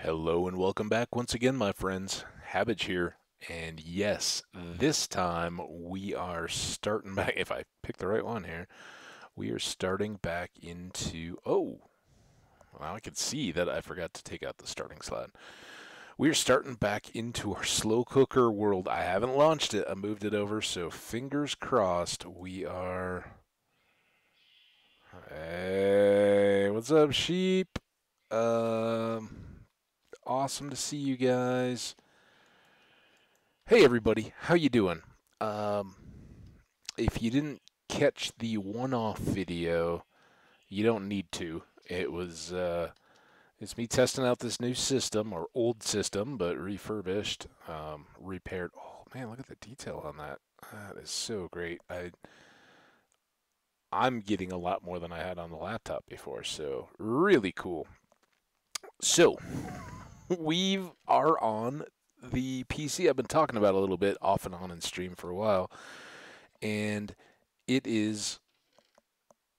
Hello and welcome back once again, my friends. Hambbage here. And yes, this time we are starting back. If I pick the right one here, we are starting back into. Oh, well, I can see that I forgot to take out the starting slide. We are starting back into our slow cooker world. I haven't launched it, I moved it over, so fingers crossed we are. Hey, what's up, sheep? Um, awesome to see you guys. Hey everybody, how you doing? Um, if you didn't catch the one-off video, you don't need to. It's me testing out this new system, or old system, but refurbished, repaired. Oh man, look at the detail on that. That is so great. I'm getting a lot more than I had on the laptop before, so really cool. So, we are on the PC. I've been talking about it a little bit off and on in stream for a while. And it is,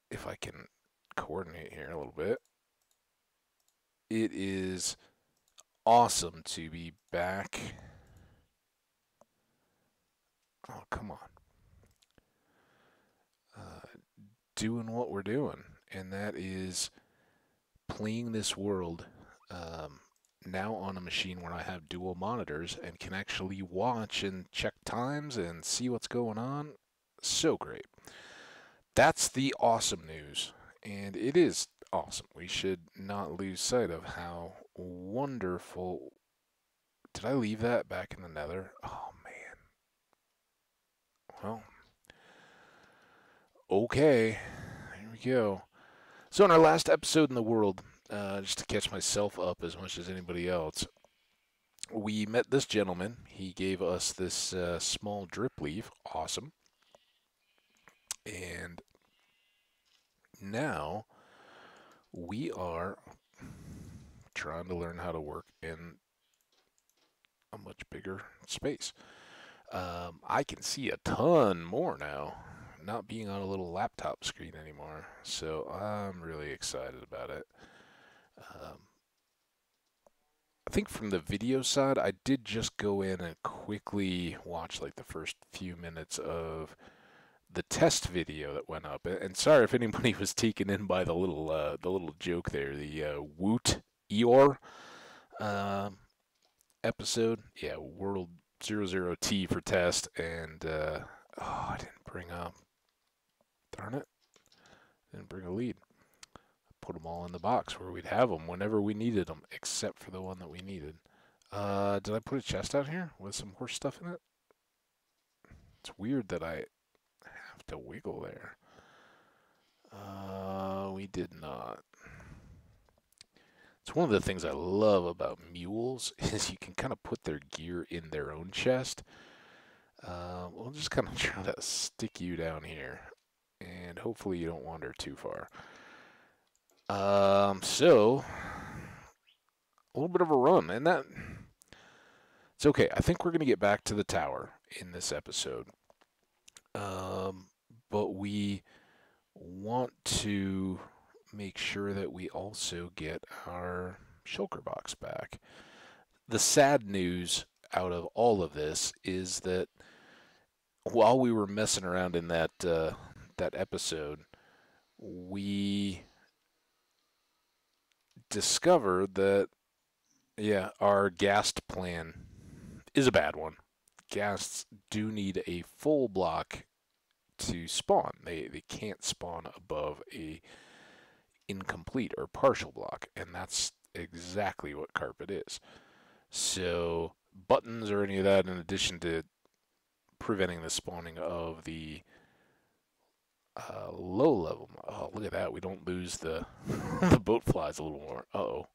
if I can coordinate here a little bit, it is awesome to be back. Oh, come on. Doing what we're doing, and that is playing this world now on a machine where I have dual monitors and can actually watch and check times and see what's going on. So great. That's the awesome news. And it is awesome. We should not lose sight of how wonderful. Did I leave that back in the nether? Oh, man. Well, okay. Here we go. So, in our last episode in the world, just to catch myself up as much as anybody else, we met this gentleman. He gave us this small drip leaf. Awesome. And now we are trying to learn how to work in a much bigger space. I can see a ton more now, not being on a little laptop screen anymore. So I'm really excited about it. Um, I think from the video side, I did just go in and quickly watch like the first few minutes of the test video that went up. And sorry if anybody was taken in by the little joke there, the Woot Eeyore um, episode. Yeah, World 00T for test, and oh, I didn't bring up. Darn it, didn't bring a lead. Put them all in the box where we'd have them whenever we needed them, except for the one that we needed. Did I put a chest out here with some horse stuff in it? It's weird that I have to wiggle there. We did not. It's one of the things I love about mules is you can kind of put their gear in their own chest. We'll just kind of try to stick you down here, and hopefully you don't wander too far. So a little bit of a run, and that it's okay. I think we're gonna get back to the tower in this episode. But we want to make sure that we also get our shulker box back. The sad news out of all of this is that while we were messing around in that episode, we discovered that yeah, our ghast plan is a bad one. Ghasts do need a full block to spawn. They can't spawn above a incomplete or partial block, and that's exactly what carpet is. So buttons or any of that, in addition to preventing the spawning of the low level. Oh, look at that! We don't lose the the boat flies a little more. Uh-oh.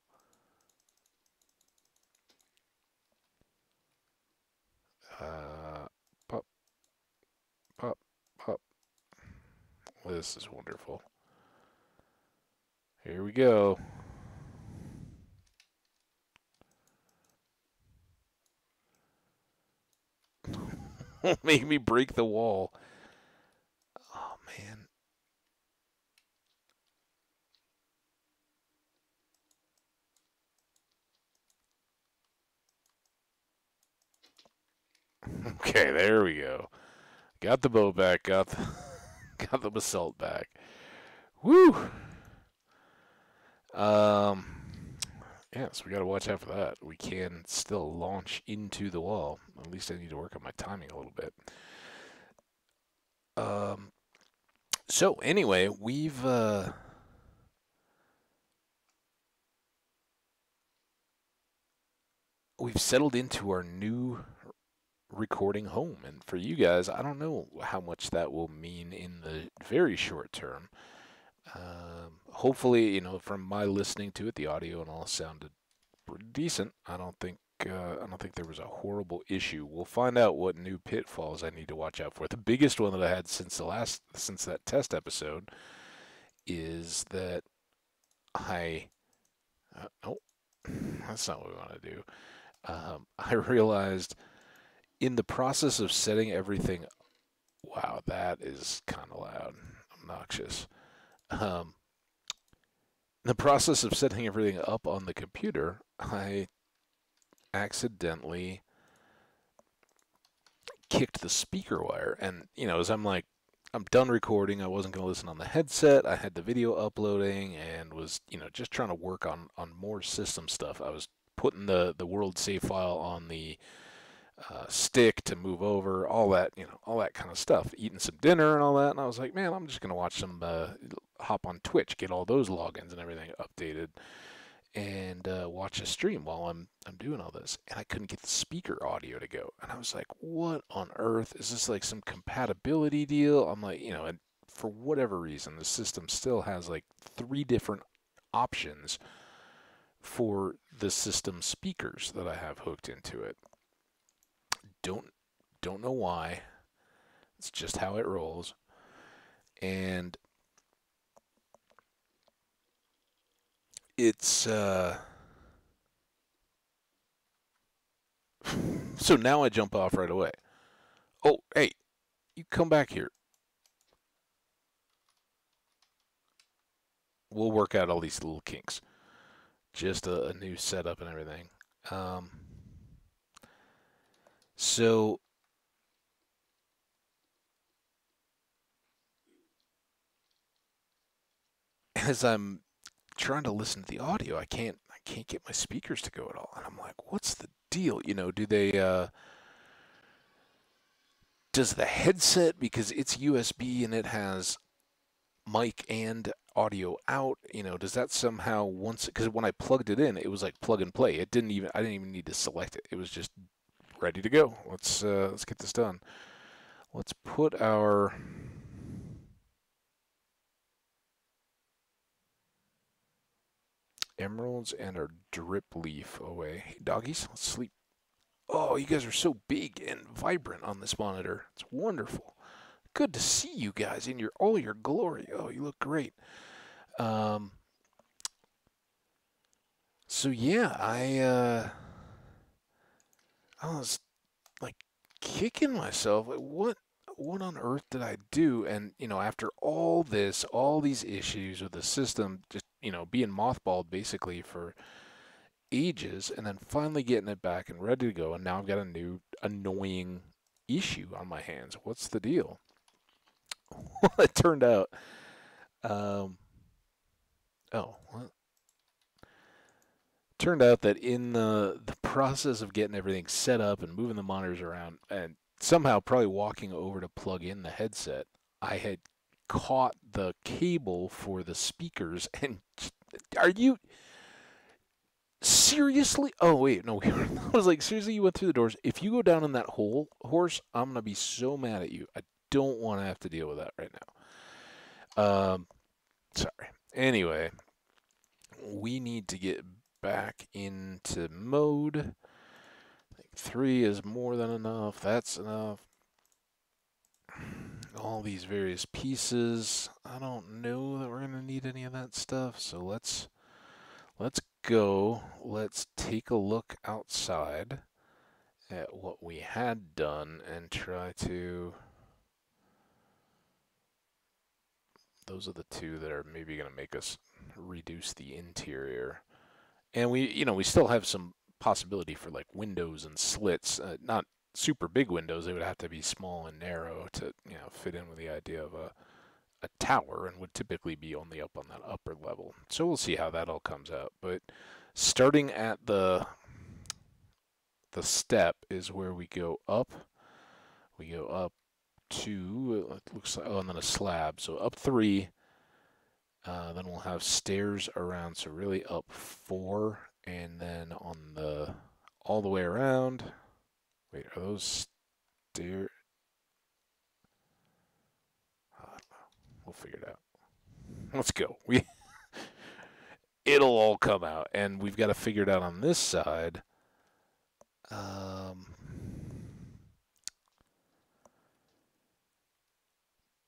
Pop, pop, pop. Well, this is wonderful. Here we go. Make me break the wall. Oh man. Okay, there we go. Got the bow back. Got the got the basalt back. Woo. Um. Yes, we got to watch out for that. We can still launch into the wall. At least I need to work on my timing a little bit. Um. So anyway, we've settled into our new recording home, and for you guys, I don't know how much that will mean in the very short term. Hopefully, from my listening to it, the audio and all sounded pretty decent. I don't think there was a horrible issue. We'll find out what new pitfalls I need to watch out for. The biggest one that I had since that test episode is that oh, that's not what we want to do. I realized in the process of setting everything, wow, that is kind of loud, obnoxious. Um, in the process of setting everything up on the computer, I accidentally kicked the speaker wire. And, as I'm done recording, I wasn't going to listen on the headset. I had the video uploading and was, just trying to work on more system stuff. I was putting the world save file on the stick to move over, all that, all that kind of stuff. Eating some dinner and all that. And I was like, man, I'm just going to watch some, hop on Twitch, get all those logins and everything updated, and watch a stream while I'm doing all this. And I couldn't get the speaker audio to go. And I was like, what on earth? Is this like some compatibility deal? I'm like, and for whatever reason, the system still has like 3 different options for the system speakers that I have hooked into it. Don't know why. It's just how it rolls. And it's so now I jump off right away. Oh, hey, you come back here. We'll work out all these little kinks. Just a new setup and everything. So as I'm trying to listen to the audio, I can't get my speakers to go at all. And I'm like, what's the deal? Do they does the headset, because it's USB and it has mic and audio out, does that somehow, once, because when I plugged it in, it was like plug and play. I didn't even need to select it. It was just ready to go. Let's get this done. Let's put our emeralds and our drip leaf away. Hey, doggies, let's sleep. Oh, you guys are so big and vibrant on this monitor. It's wonderful. Good to see you guys in all your glory. Oh, you look great. So yeah, I was like kicking myself. Like, what on earth did I do? And after all these issues with the system, just being mothballed basically for ages, and then finally getting it back and ready to go, and now I've got a new annoying issue on my hands. What's the deal? Well, it turned out, oh, what? Turned out that in the process of getting everything set up and moving the monitors around, and somehow probably walking over to plug in the headset, I had caught the cable for the speakers. And are you seriously? Oh wait, no. I was like, seriously, you went through the doors. If you go down in that hole, horse, I'm gonna be so mad at you. I don't want to have to deal with that right now. Sorry. Anyway, we need to get back into mode. I think 3 is more than enough. That's enough. All these various pieces. I don't know that we're gonna need any of that stuff. So let's go. Let's take a look outside at what we had done and try to. Those are the 2 that are maybe gonna make us reduce the interior. And we still have some possibility for like windows and slits. Not super big windows, they would have to be small and narrow to, you know, fit in with the idea of a tower, and would typically be only up on that upper level. So we'll see how that all comes out. But starting at the step is where we go up. We go up to, it looks like, oh, and then a slab. So up 3, then we'll have stairs around, so really up 4, and then on the, all the way around. Wait, are those stairs? We'll figure it out. Let's go. It'll all come out, and we've got to figure it out on this side.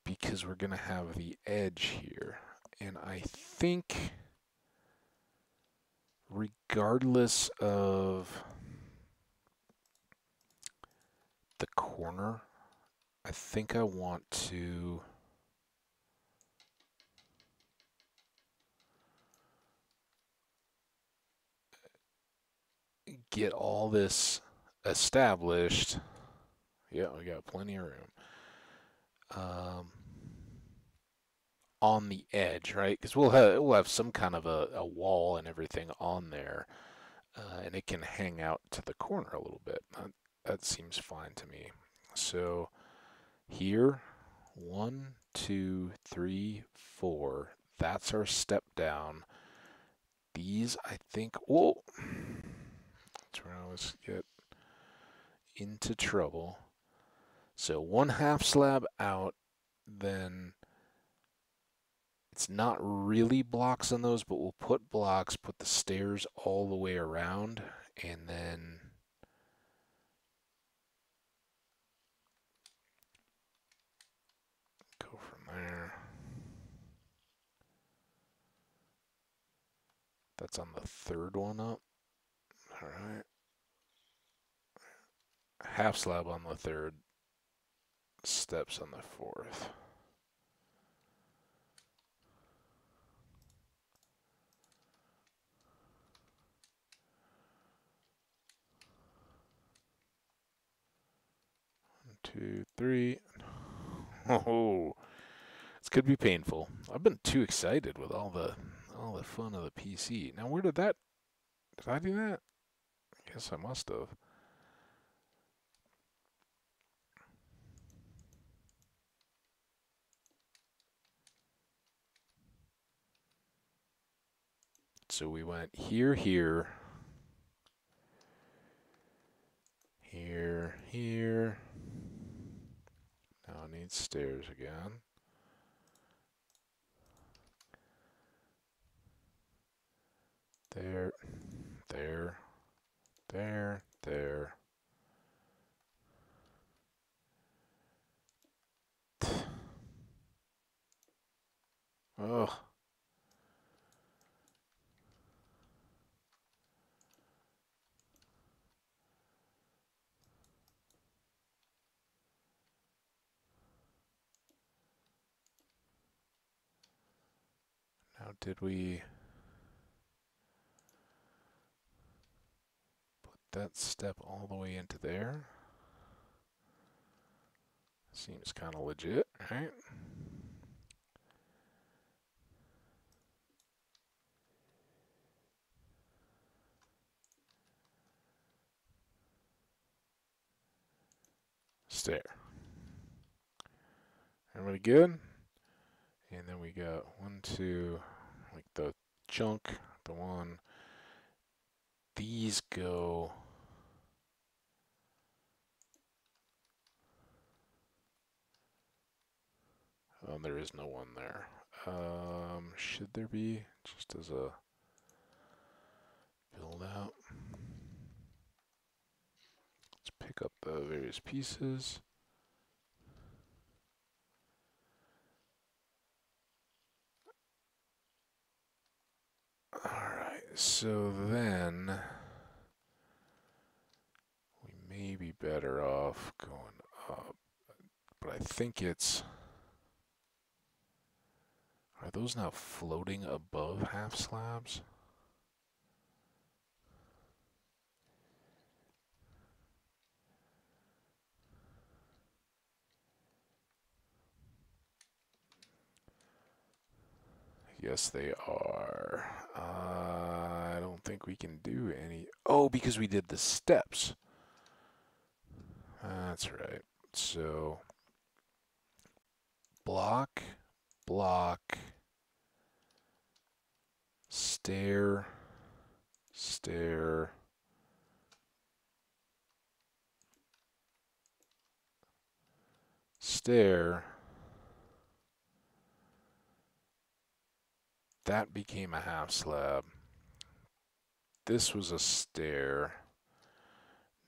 Because we're going to have the edge here. And I think, regardless of the corner, I think I want to get all this established. Yeah, we got plenty of room. On the edge, right? Because we'll have some kind of a wall and everything on there, and it can hang out to the corner a little bit. That seems fine to me. So here, 1, 2, 3, 4. That's our step down. These, I think, whoa, that's where I always get into trouble. So 1/2 slab out, then it's not really blocks on those, but we'll put blocks, put the stairs all the way around, and then go from there. That's on the 3rd one up. All right. 1/2 slab on the 3rd, steps on the 4th. One, 2, 3. Oh, this could be painful. I've been too excited with all the fun of the PC. Now, where did I do that? I guess I must have. So we went here, here, here, here. Now I need stairs again. There, there, there, there. Ugh. Now, did we put that step all the way into there? Seems kind of legit, right? Stair. Everybody good? And then we got 1, 2, like the chunk, the 1. These go. Oh, there is no one there. Should there be? Just as a build out. Let's pick up the various pieces. Alright, so then we may be better off going up, but I think it's. Are those now floating above 1/2 slabs? guess they are. I don't think we can do any. Oh, because we did the steps. That's right. So, block, block, stair, stair, stair. That became a half slab. This was a stair.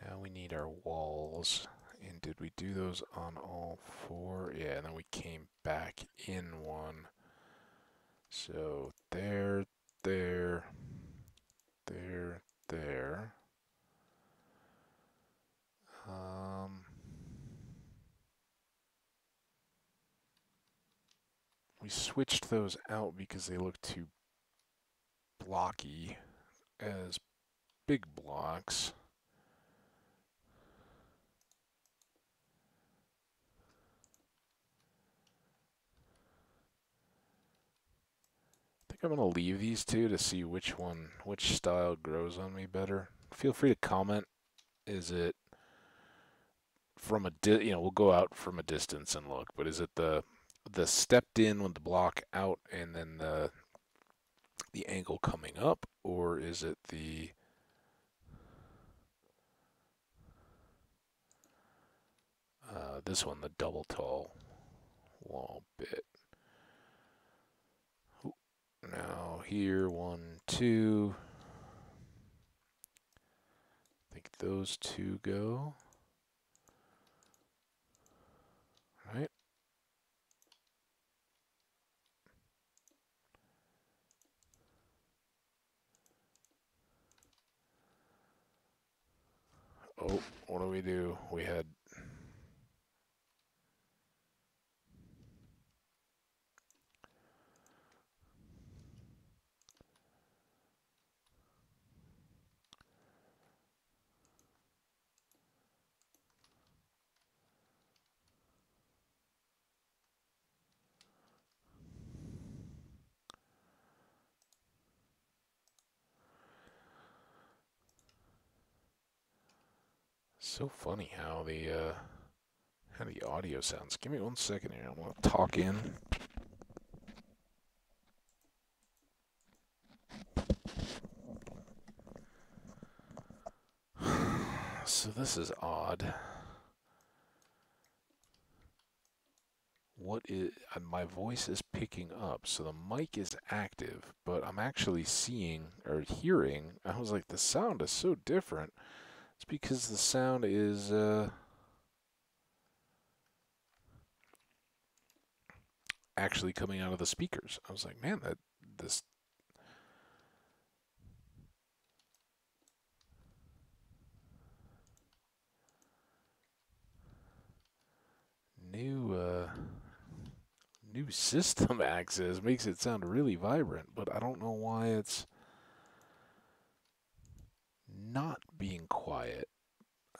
Now we need our walls. And did we do those on all four? Yeah, and then we came back in one. So there, there, there, there. We switched those out because they look too blocky as big blocks. I think I'm going to leave these two to see which style grows on me better. Feel free to comment. Is it from we'll go out from a distance and look, but is it the stepped in with the block out and then the angle coming up, or is it this one, the double tall wall bit? Ooh. Now here, 1, 2. I think those two go. Right? Oh, what do we do? We had so funny how the audio sounds. Give me 1 second here. I want to talk in. So this is odd. What is my voice is picking up, so the mic is active, but I'm actually seeing or hearing. I was like, the sound is so different. It's because the sound is actually coming out of the speakers. I was like, man, this new system access makes it sound really vibrant, but I don't know why it's not being quiet.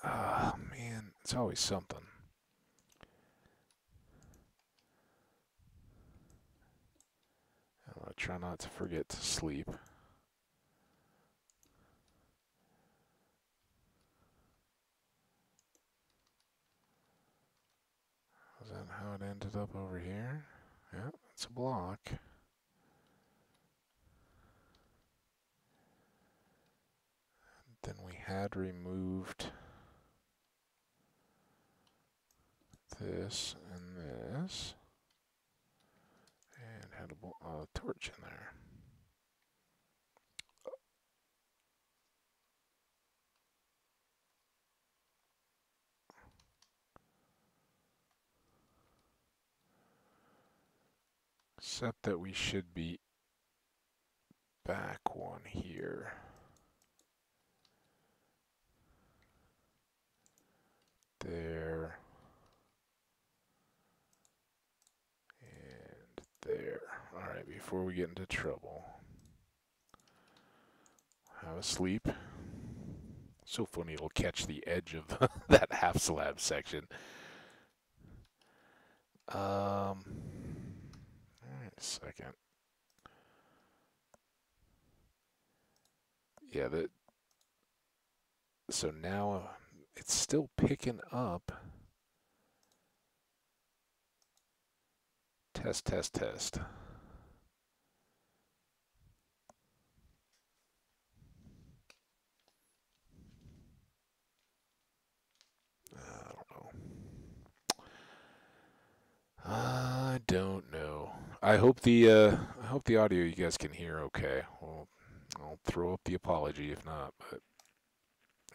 Ah, man, it's always something. I'm gonna try not to forget to sleep. Is that how it ended up over here? Yeah, it's a block. Then we had removed this and this, and had a torch in there. Except that we should be back one here. There. And there. Alright, before we get into trouble. Have a sleep. So funny, it'll catch the edge of that half slab section. Alright, a second. Yeah, so now it's still picking up. Test, test, test. I don't know. I don't know. I hope the audio you guys can hear okay. Well, I'll throw up the apology if not, but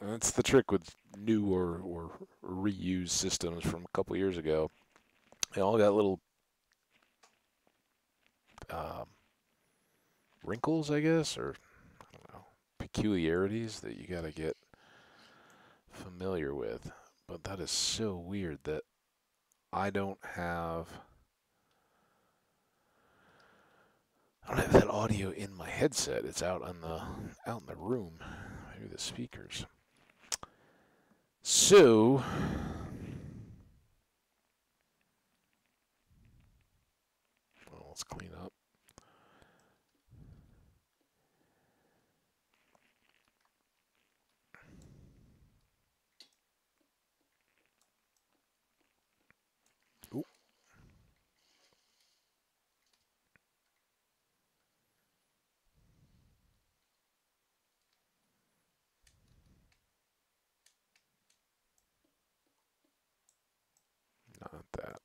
that's the trick with new or reused systems from a couple years ago. They all got little um, wrinkles, I guess, or I don't know, peculiarities that you got to get familiar with. But that is so weird that I don't have that audio in my headset. It's out in the room through the speakers. So well, let's clean up. Ooh, not that.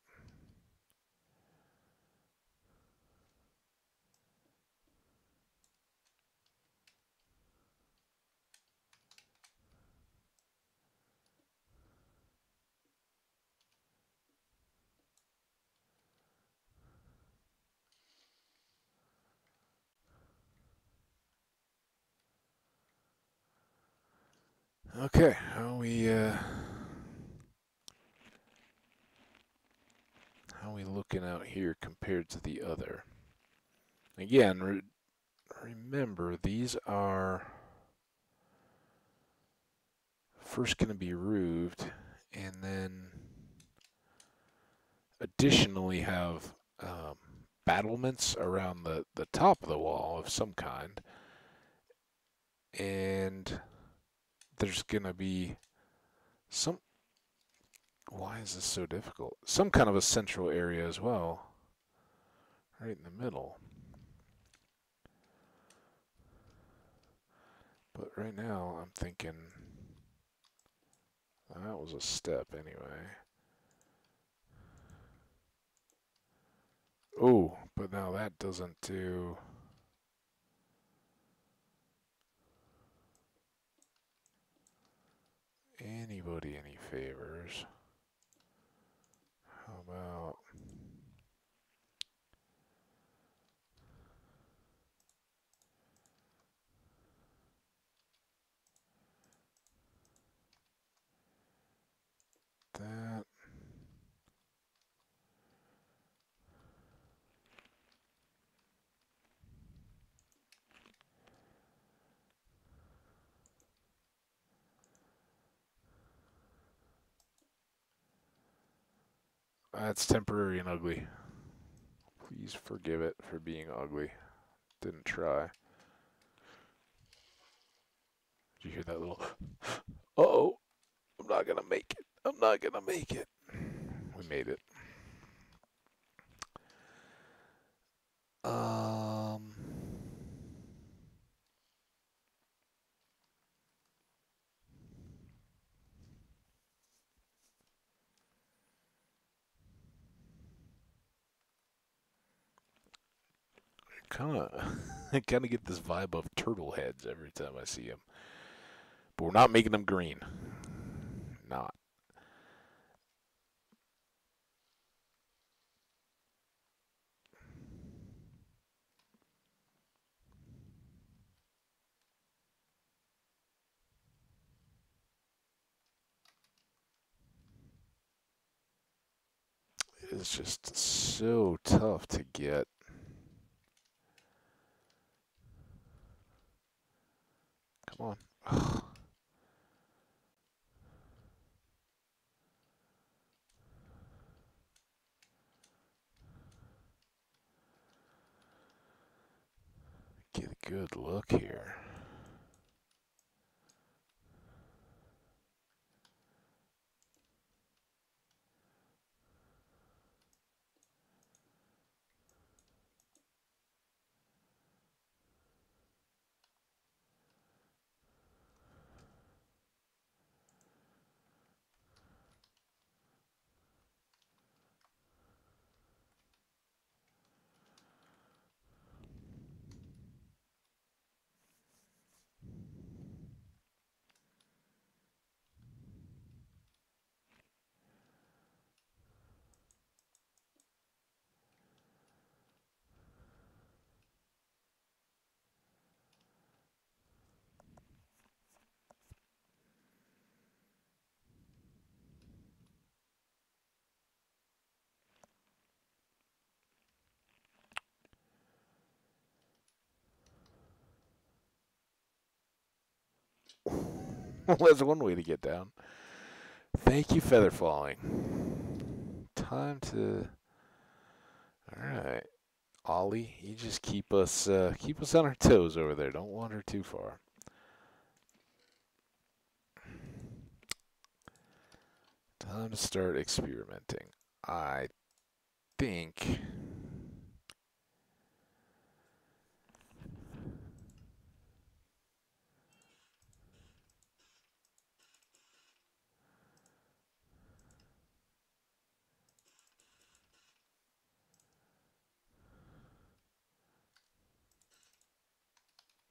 Okay, how we looking out here compared to the other? Again, remember these are first going to be roofed, and then additionally have battlements around the top of the wall of some kind, and there's going to be some. Why is this so difficult? Some kind of a central area as well, right in the middle. But right now, I'm thinking that was a step anyway. Oh, but now that doesn't do anybody any favors. How about that? That's temporary and ugly. Please forgive it for being ugly. Didn't try. Did you hear that little, uh-oh, I'm not gonna make it. I'm not gonna make it. We made it. Um, kind of, I kind of get this vibe of turtle heads every time I see them. But we're not making them green. Not. It's just so tough to get. Come on. Get a good look here. Well, that's one way to get down. Thank you, feather falling. Time to. All right, Ollie, you just keep us on our toes over there. Don't wander too far. Time to start experimenting. I think.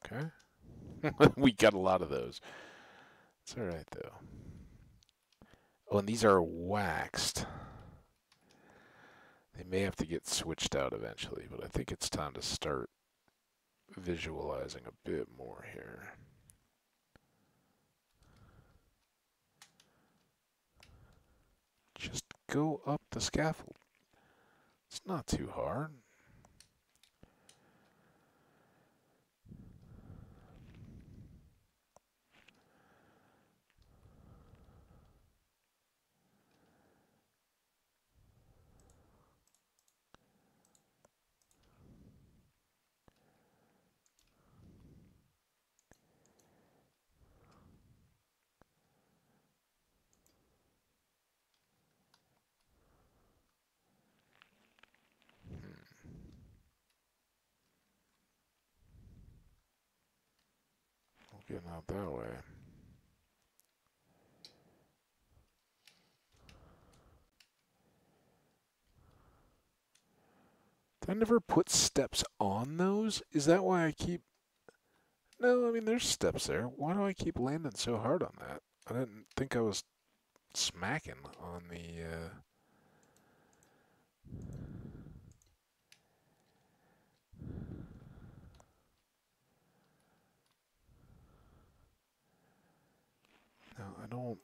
Okay. We got a lot of those. It's all right though. Oh, and these are waxed. They may have to get switched out eventually, but I think it's time to start visualizing a bit more here. Just go up the scaffold. It's not too hard. Getting out that way. Did I never put steps on those? Is that why I keep... No, I mean, there's steps there. Why do I keep landing so hard on that? I didn't think I was smacking on the... No, I don't...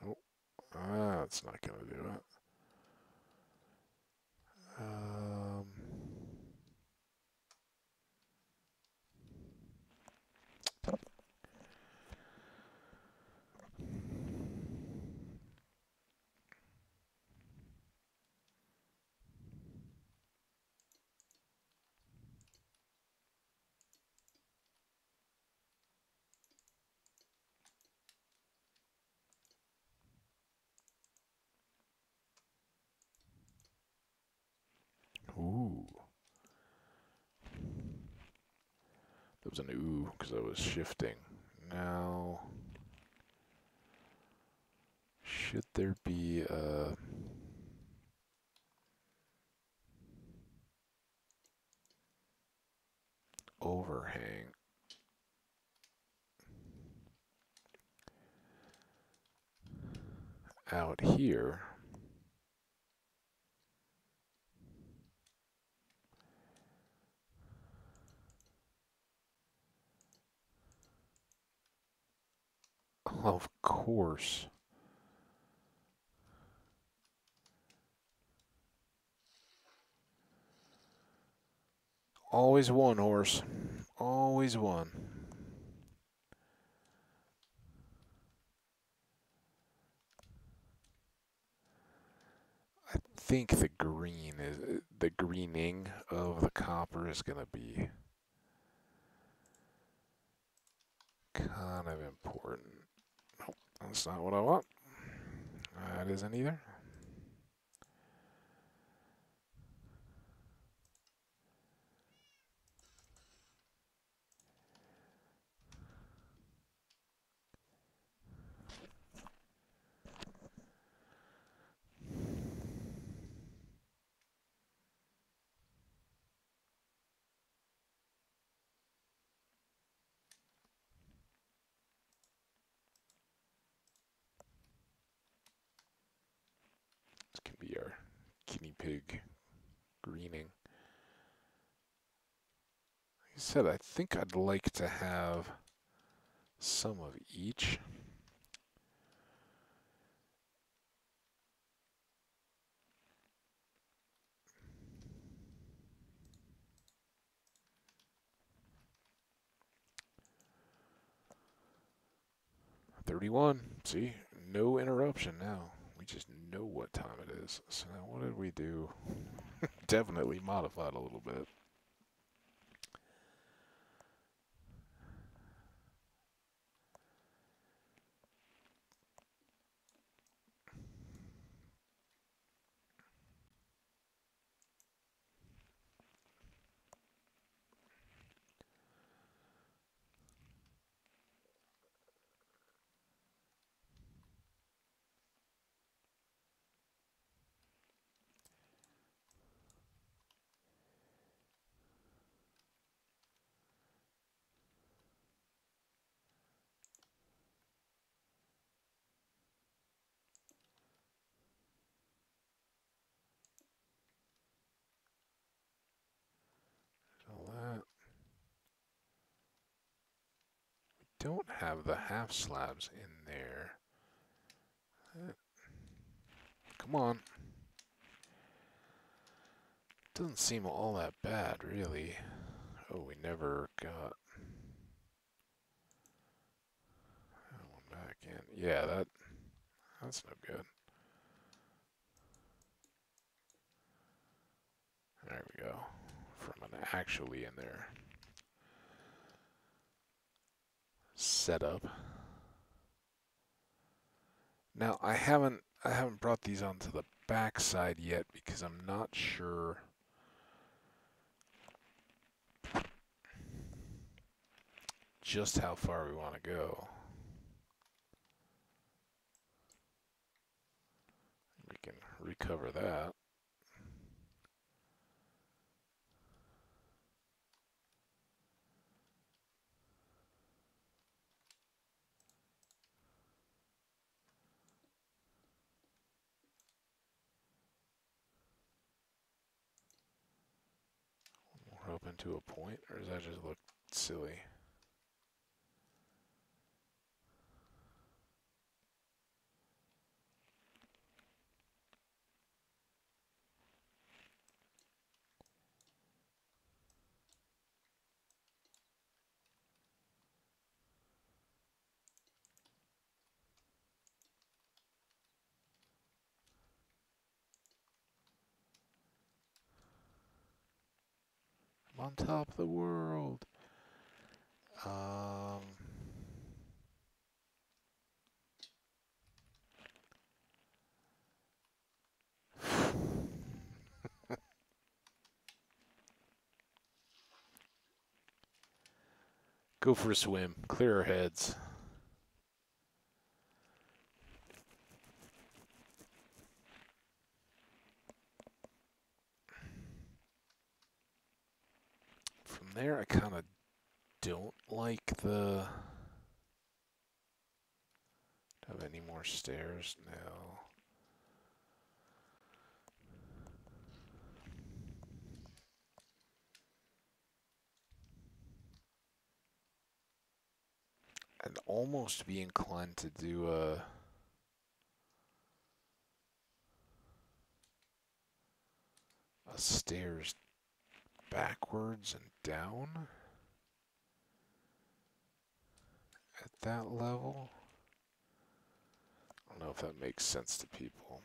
Nope. Ah, that's not going to do it. Um... Ooh. That was an ooh, because I was shifting. Now... Should there be a... overhang out here? Of course. Always one, horse. Always one. I think the greening of the copper is going to be kind of important. Nope, that's not what I want. That isn't either. This can be our guinea pig greening. Like I said, I think I'd like to have some of each. 31. See? No interruption now. We just know what time it is. So now what did we do? Definitely modified a little bit. So that. Don't have the half slabs in there. Come on. Doesn't seem all that bad, really. Oh, we never got that one back in. Yeah, that's no good. There we go. From an actually in there setup. Now I haven't brought these onto the back side yet because I'm not sure just how far we want to go. We can recover that. We're open to a point, or does that just look silly? I'm on top of the world. Go for a swim. Clear our heads. From there, I kind of don't like the... Have any more stairs? No. I'd almost be inclined to do a stairs backwards and down at that level. I don't know if that makes sense to people.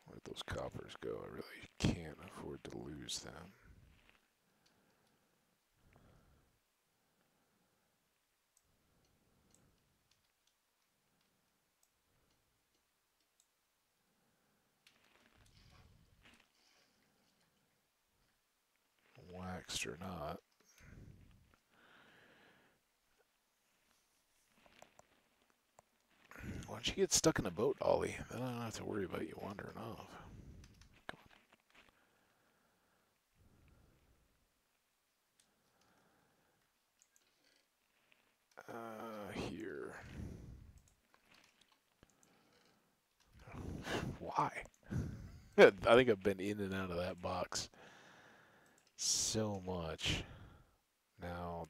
Where'd those coppers go? I really can't afford to lose them. Waxed or not. Why don't you get stuck in a boat, Ollie? Then I don't have to worry about you wandering off. Come on. Here. Why? I think I've been in and out of that box so much. Now,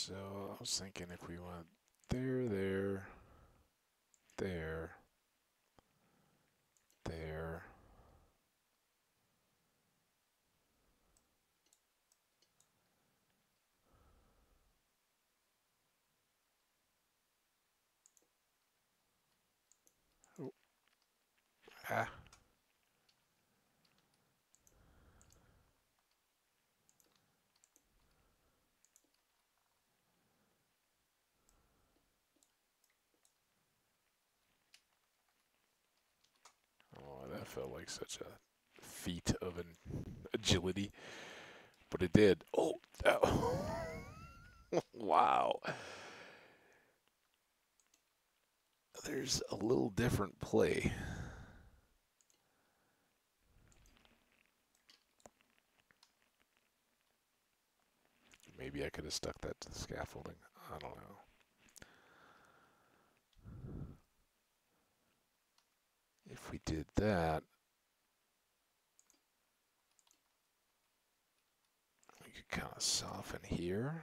So I was thinking if we went there, there, there, there. Oh, ah. Oh, that felt like such a feat of an agility, but it did. Oh, oh. Wow. There's a little different play. Maybe I could have stuck that to the scaffolding. I don't know. If we did that, we could kind of soften here.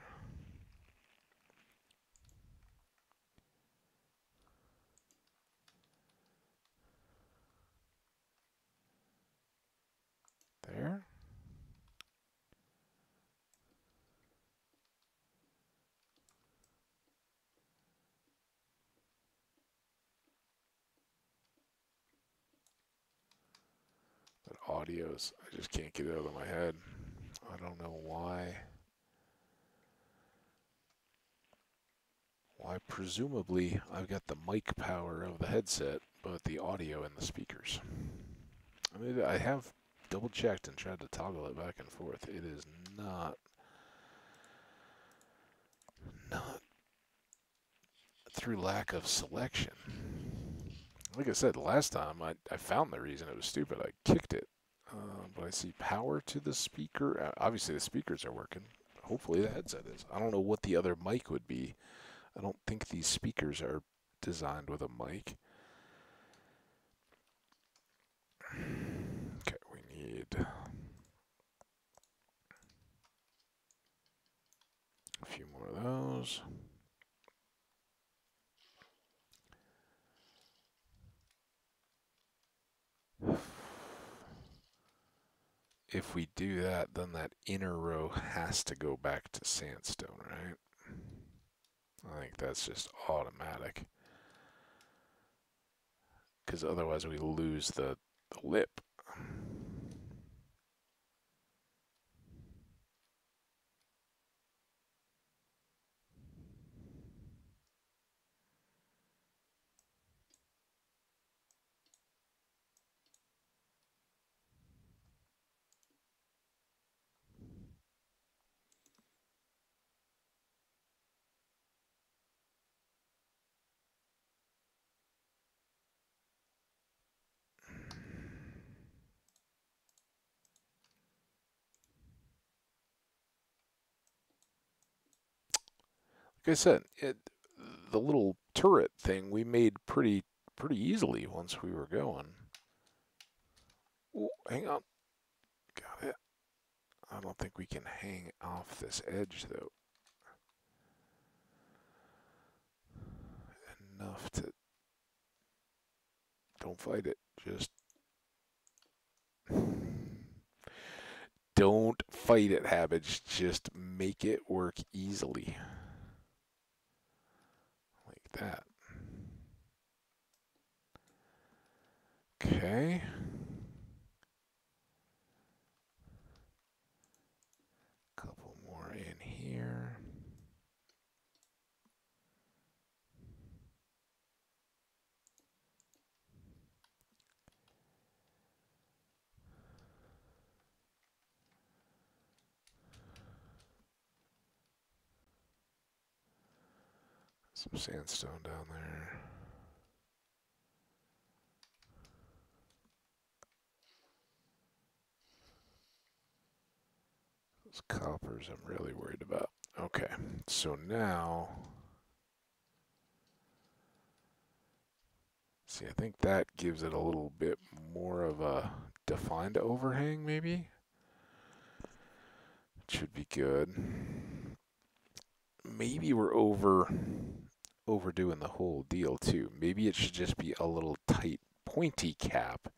There. But audios, I just can't get it out of my head. I don't know why. Why, presumably, I've got the mic power of the headset, but the audio in the speakers. I mean, I have double checked and tried to toggle it back and forth. It is not through lack of selection. Like I said, last time I found the reason it was stupid. I kicked it. But I see power to the speaker. Obviously, the speakers are working. Hopefully, the headset is. I don't know what the other mic would be. I don't think these speakers are designed with a mic. Okay, we need a few more of those. If we do that, then that inner row has to go back to sandstone, right? I think that's just automatic. Because otherwise we lose the lip. Like I said, the little turret thing we made pretty easily once we were going. Ooh, hang on. Got it. I don't think we can hang off this edge, though. Enough to... Don't fight it. Just... Don't fight it, Hambbage. Just make it work easily. Like that. Okay. Couple more in here. Some sandstone down there. Those coppers I'm really worried about. Okay, so now... See, I think that gives it a little bit more of a defined overhang, maybe? It should be good. maybe we're overdoing the whole deal too. Maybe it should just be a little tight, pointy cap.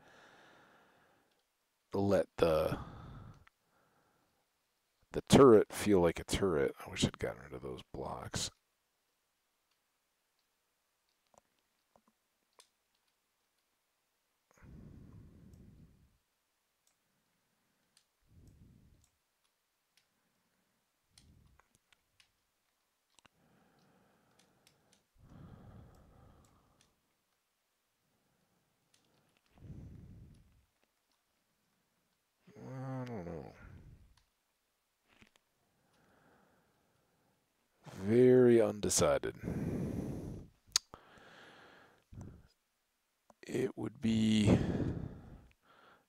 Let the turret feel like a turret. I wish I'd gotten rid of those blocks. I don't know. Very undecided. It would be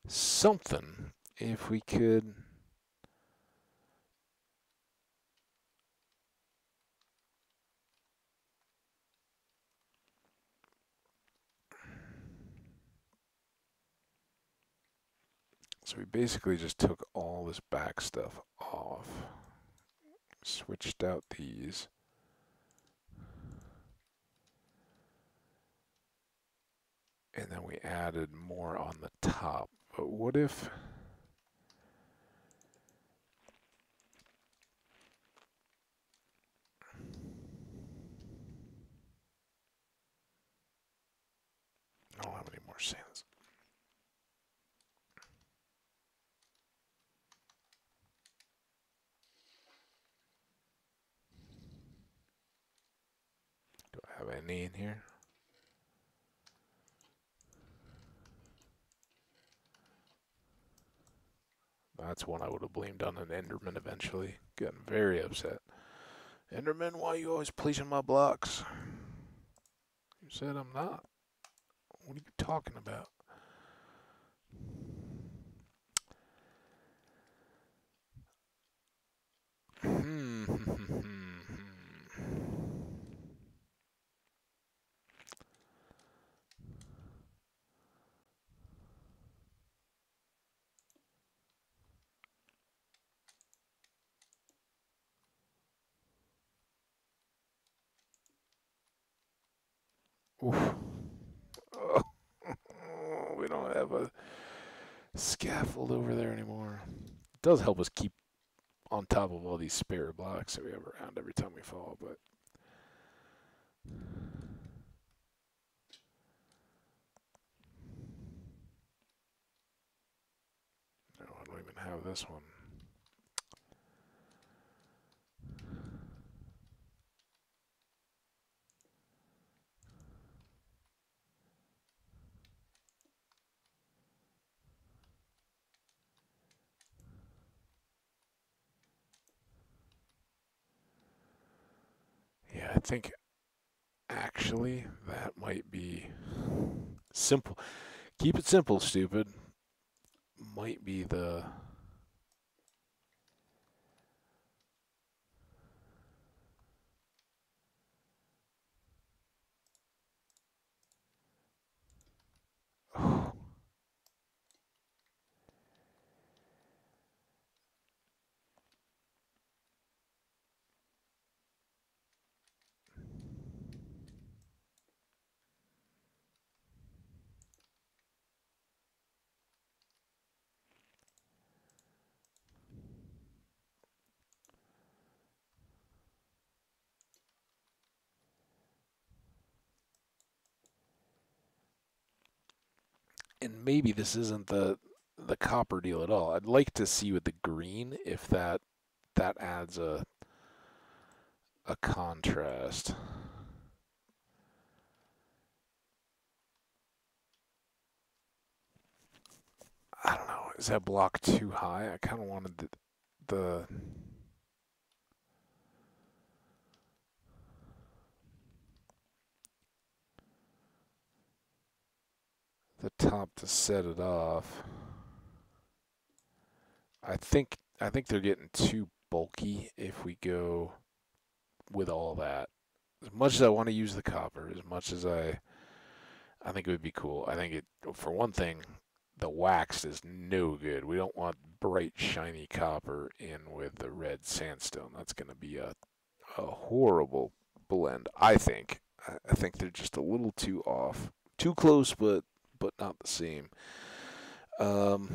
something if we could. So we basically just took all this back stuff off, switched out these. And then we added more on the top. But what if... I don't have any more sands. Do I have any in here? That's one I would have blamed on an Enderman eventually. Getting very upset. Enderman, why are you always placing my blocks? You said I'm not. What are you talking about? Oof. Oh, we don't have a scaffold over there anymore. It does help us keep on top of all these spare blocks that we have around every time we fall, but no, I don't even have this one. Yeah, I think actually that might be simple. Keep it simple, stupid. Might be the... Oh. And maybe this isn't the copper deal at all. I'd like to see with the green if that adds a contrast. I don't know. Is that block too high? I kind of wanted the top to set it off. I think they're getting too bulky if we go with all that. As much as I want to use the copper, as much as I think it would be cool. I think it, for one thing, the waxed is no good. We don't want bright, shiny copper in with the red sandstone. That's going to be a a horrible blend, I think. I think they're just a little too off. Too close, but not the same. Um,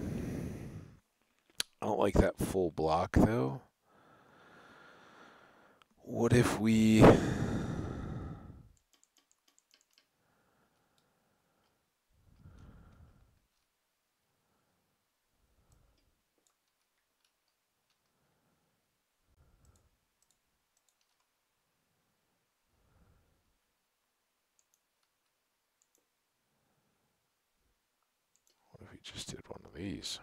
I don't like that full block, though. What if we... What if we just did one of these?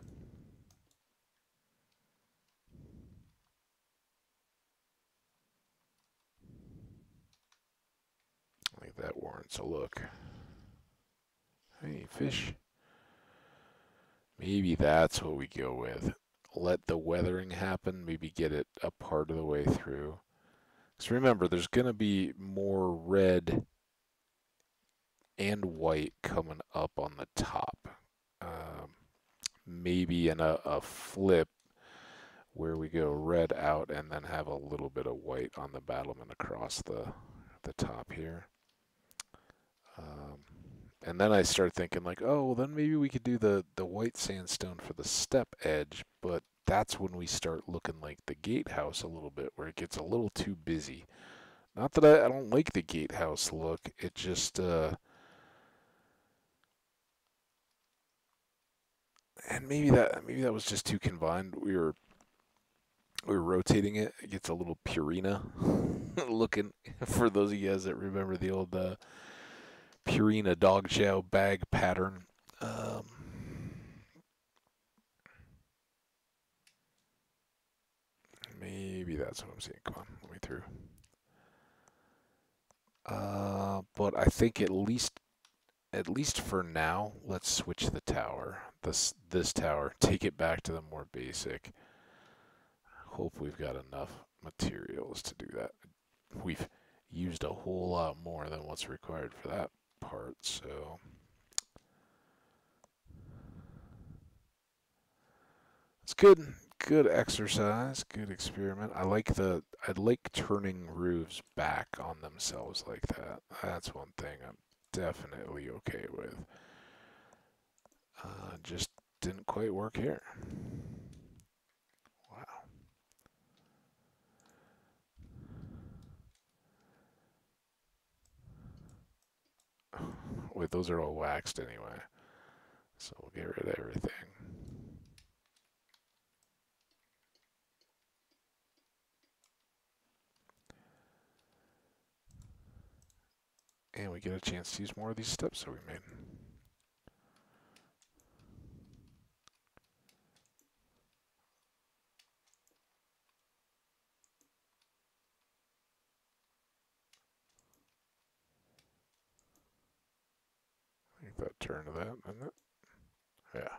I think that warrants a look. Hey, fish. Maybe that's what we go with. Let the weathering happen, maybe get it a part of the way through. Because remember, there's going to be more red and white coming up on the top. Um, Maybe in a flip where we go red out and then have a little bit of white on the battlement across the top here. And then I start thinking like, oh, well then maybe we could do the white sandstone for the step edge, but that's when we start looking like the gatehouse a little bit, where it gets a little too busy. Not that I don't like the gatehouse look, it just, and maybe that was just too combined. We were rotating it. It gets a little Purina looking. For those of you guys that remember the old Purina dog chow bag pattern. Maybe that's what I'm seeing. Come on, let me through. But I think at least for now, let's switch the tower. This tower, take it back to the more basic. Hope we've got enough materials to do that. We've used a whole lot more than what's required for that part, so it's good. Good exercise, good experiment. I like turning roofs back on themselves like that. That's one thing I'm definitely okay with. Just didn't quite work here. Wow. Wait, those are all waxed anyway. So we'll get rid of everything. And we get a chance to use more of these steps that we made. I think that turned to that, didn't it? Yeah.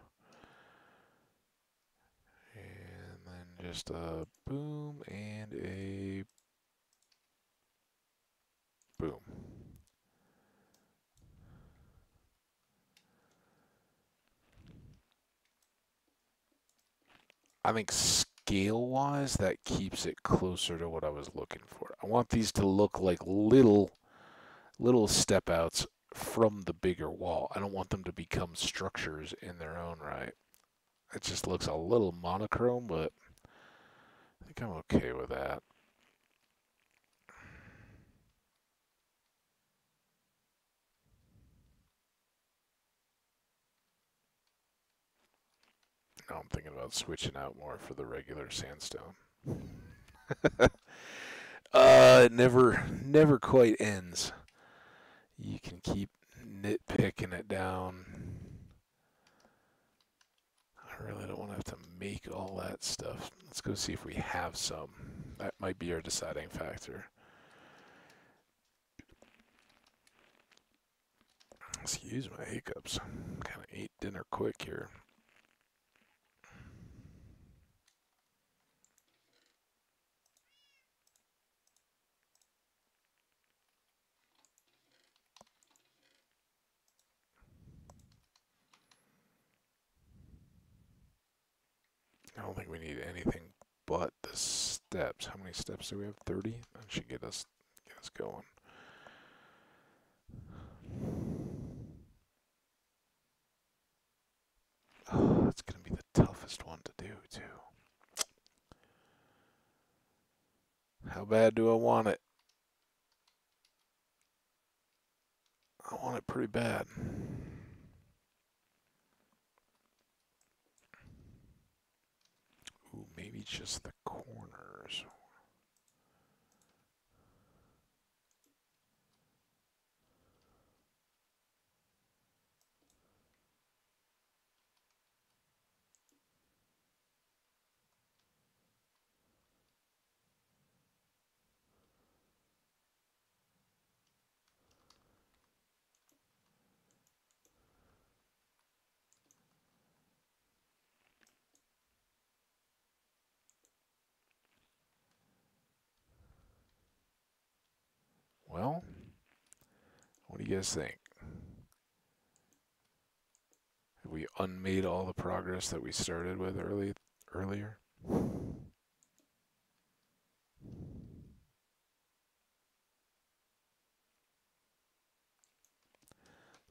And then just a boom and a boom. I think scale-wise, that keeps it closer to what I was looking for. I want these to look like little step outs from the bigger wall. I don't want them to become structures in their own right. It just looks a little monochrome, but I think I'm okay with that. Now I'm thinking about switching out more for the regular sandstone. It never quite ends. You can keep nitpicking it down. I really don't want to have to make all that stuff. Let's go see if we have some. That might be our deciding factor. Excuse my hiccups. Kind of ate dinner quick here. I don't think we need anything but the steps. How many steps do we have? 30? That should get us going. Oh, that's gonna be the toughest one to do too. How bad do I want it? I want it pretty bad. Ooh, maybe just the corners. Well, what do you guys think? Have we unmade all the progress that we started with earlier?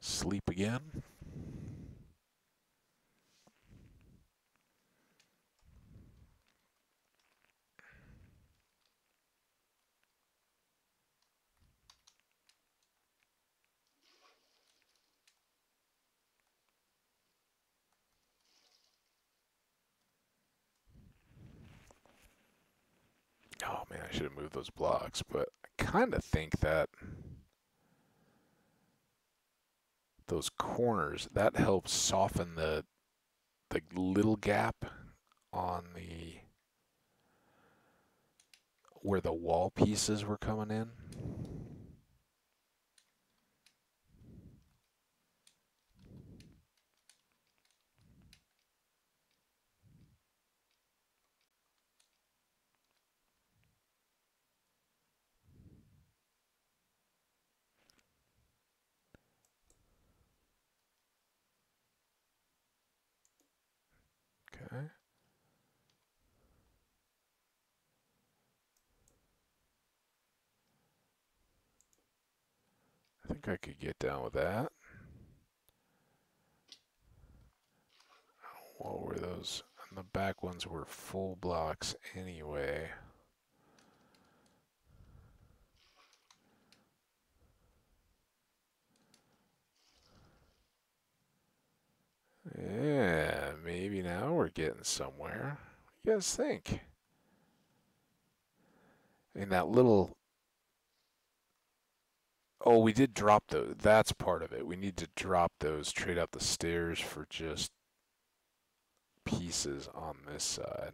Sleep again? Oh man, I should have moved those blocks, but I kind of think that those corners, that helps soften the little gap on the where the wall pieces were coming in. Okay. I think I could get down with that. What were those? And the back ones were full blocks anyway. Yeah, maybe now we're getting somewhere. What do you guys think? I mean, that little... Oh, we did drop those. That's part of it. We need to drop those, trade out the stairs for just pieces on this side.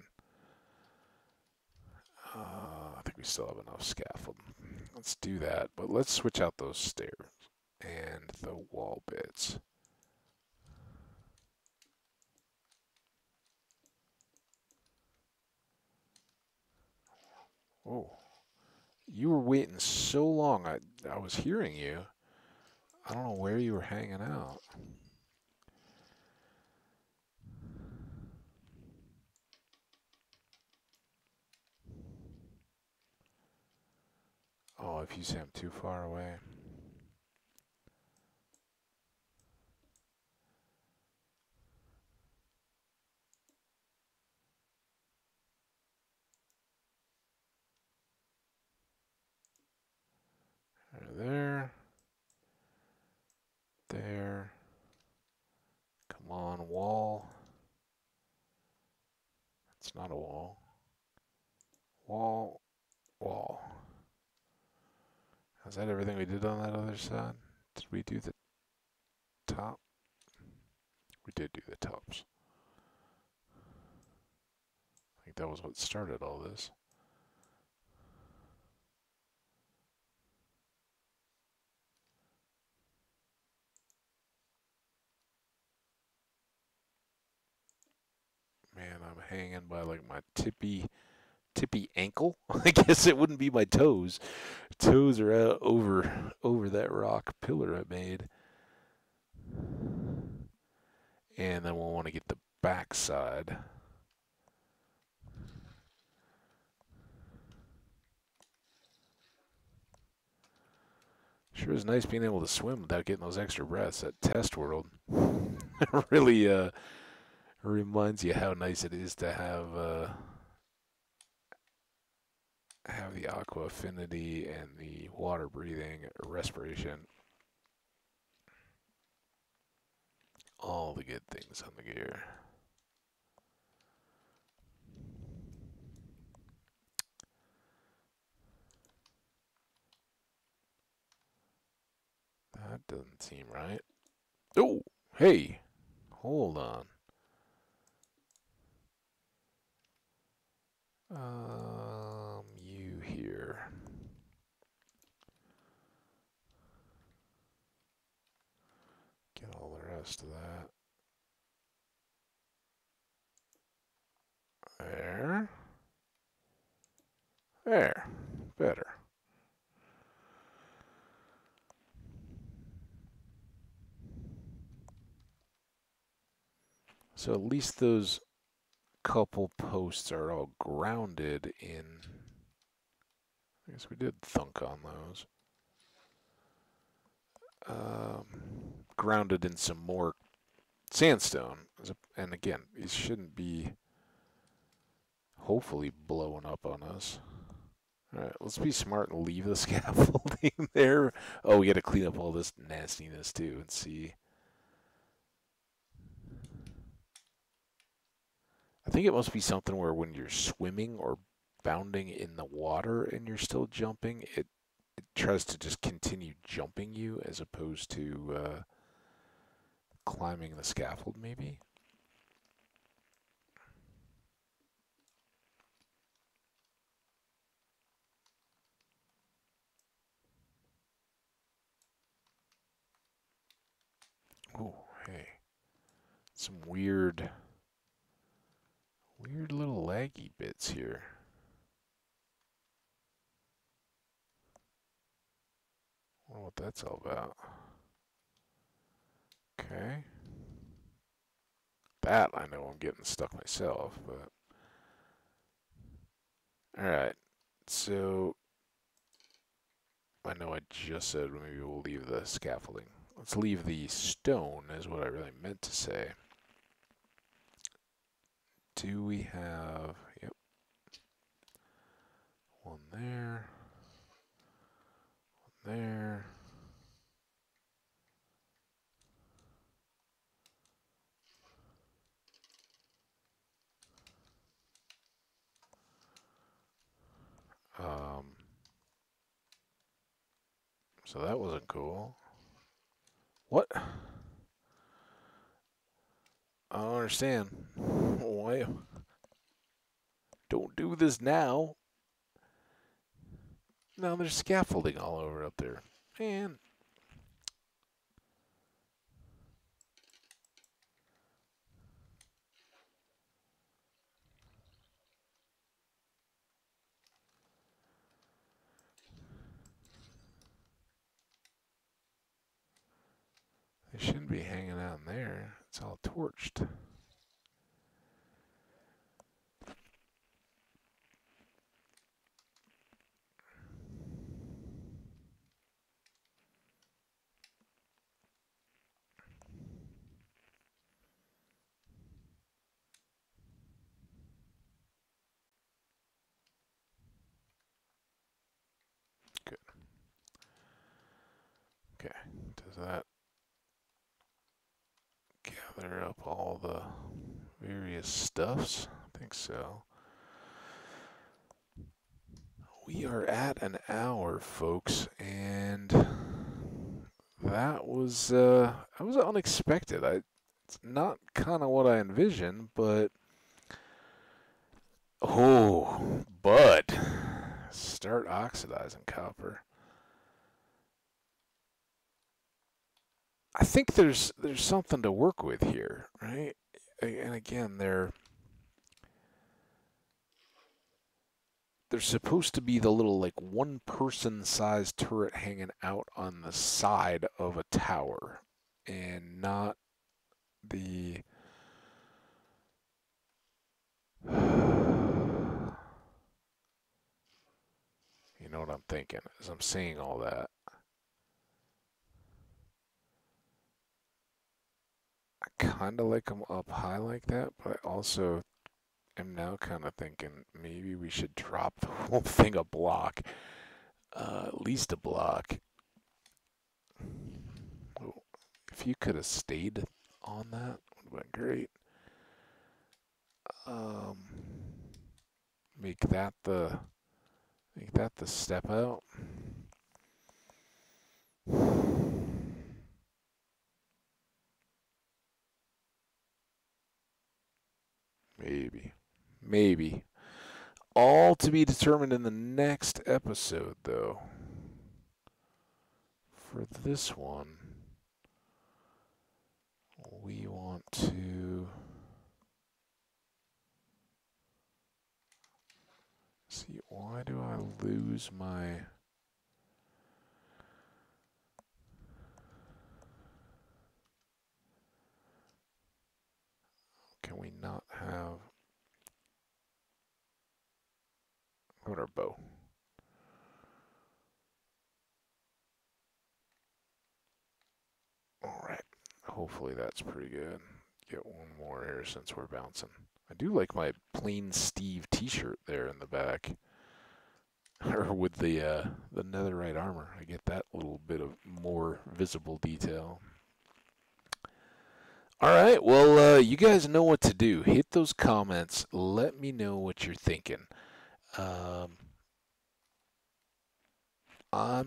I think we still have enough scaffold. Let's do that, but let's switch out those stairs and the wall bits. Oh, you were waiting so long. I was hearing you. I don't know where you were hanging out. Oh, if you say I'm too far away. There. There. Come on, wall. It's not a wall. Wall. Wall. Is that everything we did on that other side? Did we do the top? We did do the tops. I think that was what started all this. Man, I'm hanging by like my tippy ankle. I guess it wouldn't be my toes. Toes are out over that rock pillar I made. And then we'll want to get the back side. Sure is nice being able to swim without getting those extra breaths. That test world really reminds you how nice it is to have the aqua affinity and the water breathing, respiration. All the good things on the gear. That doesn't seem right. Oh, hey, hold on. You here. Get all the rest of that. There. There. Better. So at least those couple posts are all grounded in. I guess we did thunk on those. Grounded in some more sandstone. And again, these shouldn't be hopefully blowing up on us. Alright, let's be smart and leave the scaffolding there. Oh, we gotta clean up all this nastiness too and see. I think it must be something where when you're swimming or bounding in the water and you're still jumping, it tries to just continue jumping you as opposed to climbing the scaffold, maybe? Oh, hey. Some weird little laggy bits here. I don't know what that's all about. Okay. That I know I'm getting stuck myself, but... Alright, so... I know I just said maybe we'll leave the scaffolding. Let's leave the stone, is what I really meant to say. Do we have... Yep. One there. One there. So that wasn't cool. What? I don't understand. Why? Don't do this now. Now there's scaffolding all over up there. Man. They shouldn't be hanging out in there. It's all torched. Good. Okay. Does that gather up all the various stuffs? I think so. We are at an hour, folks, and that was unexpected. It's not kind of what I envisioned, but oh, bud, start oxidizing copper. I think there's something to work with here, right? And again, there's supposed to be the little like one person sized turret hanging out on the side of a tower and not the you know what I'm thinking as I'm saying all that. kind of like them up high like that, but I also am now kind of thinking maybe we should drop the whole thing a block, at least a block. Oh, if you could have stayed on that, would have been great. Um, make that the step out. Maybe. Maybe. All to be determined in the next episode, though. For this one, we want to see, why do I lose my... Can we not have... What about our bow? Alright, hopefully that's pretty good. Get one more here since we're bouncing. I do like my plain Steve t-shirt there in the back. Or with the netherite armor. I get that little bit of more visible detail. Alright, well, you guys know what to do. Hit those comments. Let me know what you're thinking. I'm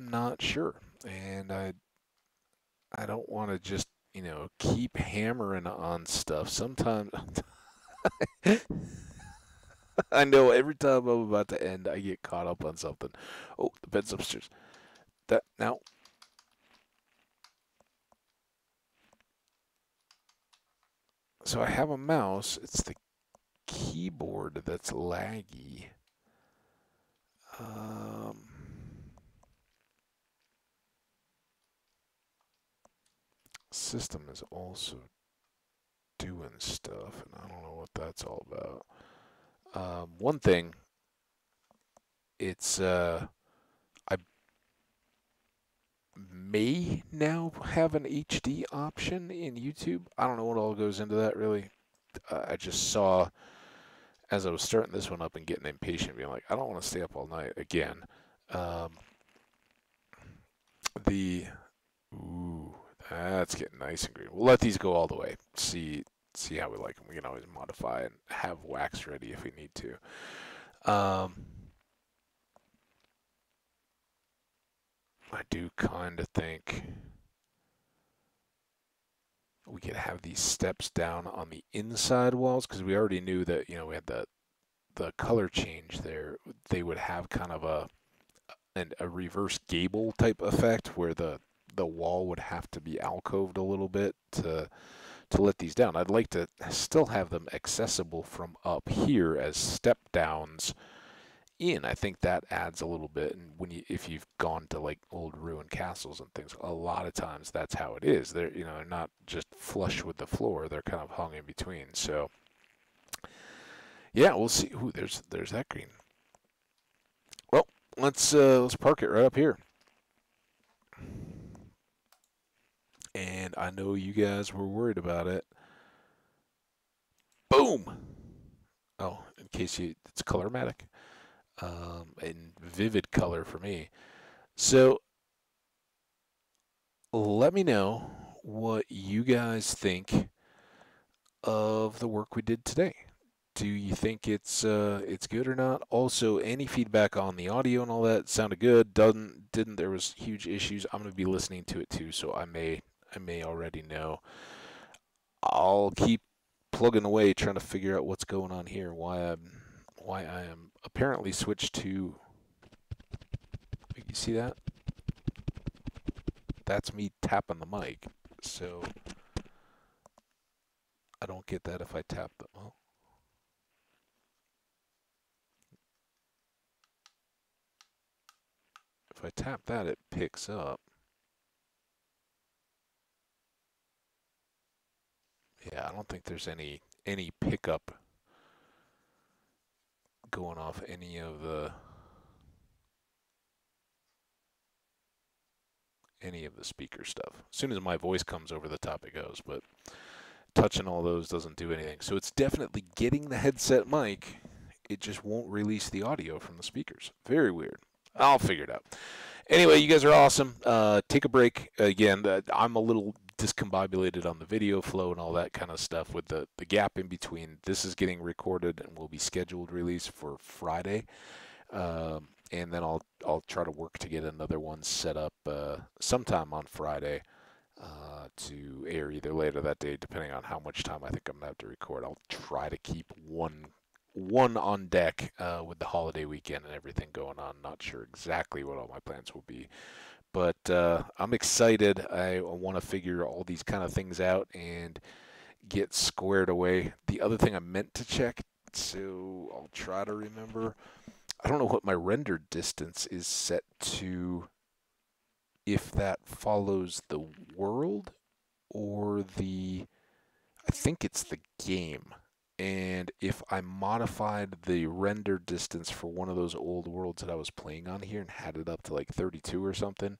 not sure. And I don't want to just, keep hammering on stuff. Sometimes... I know every time I'm about to end, I get caught up on something. Oh, the bed's upstairs. Now. So I have a mouse. It's the keyboard that's laggy. System is also doing stuff, and I don't know what that's all about. One thing, it's I may now have an HD option in YouTube. I don't know what all goes into that really. I just saw as I was starting this one up and getting impatient, being like, I don't want to stay up all night again. Ooh, that's getting nice and green. We'll let these go all the way. See how we like them. We can always modify and have wax ready if we need to. I do kind of think we could have these steps down on the inside walls because we already knew that, we had the color change there. They would have kind of a reverse gable type effect where the wall would have to be alcoved a little bit to let these down. I'd like to still have them accessible from up here as step downs in. I think that adds a little bit. And if you've gone to like old ruined castles and things, a lot of times that's how it is. They're they're not just flush with the floor. They're kind of hung in between. So yeah, we'll see. Ooh, there's that green. Well, let's park it right up here. And I know you guys were worried about it. Boom! Oh, in case it's colormatic. In vivid color for me. So let me know what you guys think of the work we did today. Do you think it's good or not? Also, any feedback on the audio and all that sounded good. Didn't there was huge issues. I'm gonna be listening to it too, so I may already know. I'll keep plugging away trying to figure out what's going on here. Why I am apparently switched to. You see that? That's me tapping the mic. So I don't get that if I tap the. Well, if I tap that, it picks up. Yeah, I don't think there's any pickup going off any of the speaker stuff. As soon as my voice comes over the top, it goes. But touching all those doesn't do anything. So it's definitely getting the headset mic. It just won't release the audio from the speakers. Very weird. I'll figure it out. Anyway, you guys are awesome. Take a break. Again, I'm a little discombobulated on the video flow and all that kind of stuff with the gap in between. This is getting recorded and will be scheduled release for Friday. And then I'll try to work to get another one set up sometime on Friday to air either later that day, depending on how much time I think I'm gonna have to record. I'll try to keep one on deck with the holiday weekend and everything going on. Not sure exactly what all my plans will be, but I'm excited. I want to figure all these kind of things out and get squared away. The other thing I meant to check, so I'll try to remember. I don't know what my render distance is set to, if that follows the world or I think it's the game. And if I modified the render distance for one of those old worlds that I was playing on here and had it up to like 32 or something,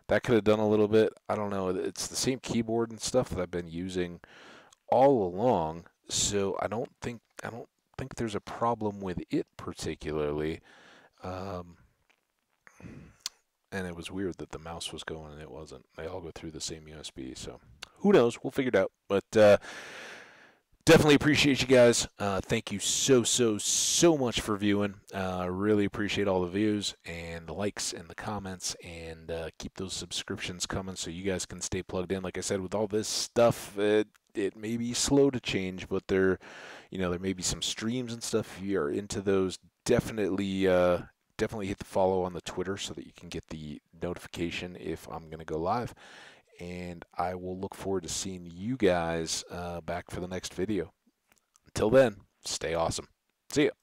that could have done a little bit. I don't know. It's the same keyboard and stuff that I've been using all along, so I don't think there's a problem with it particularly. And it was weird that the mouse was going and it wasn't. They all go through the same USB, so who knows? We'll figure it out. But definitely appreciate you guys. Thank you so much for viewing. Really appreciate all the views and the likes and the comments, and keep those subscriptions coming so you guys can stay plugged in. Like I said, with all this stuff, it may be slow to change, but there may be some streams and stuff. If you are into those, definitely hit the follow on the Twitter so that you can get the notification if I'm going to go live. And I will look forward to seeing you guys back for the next video. Until then, stay awesome. See ya.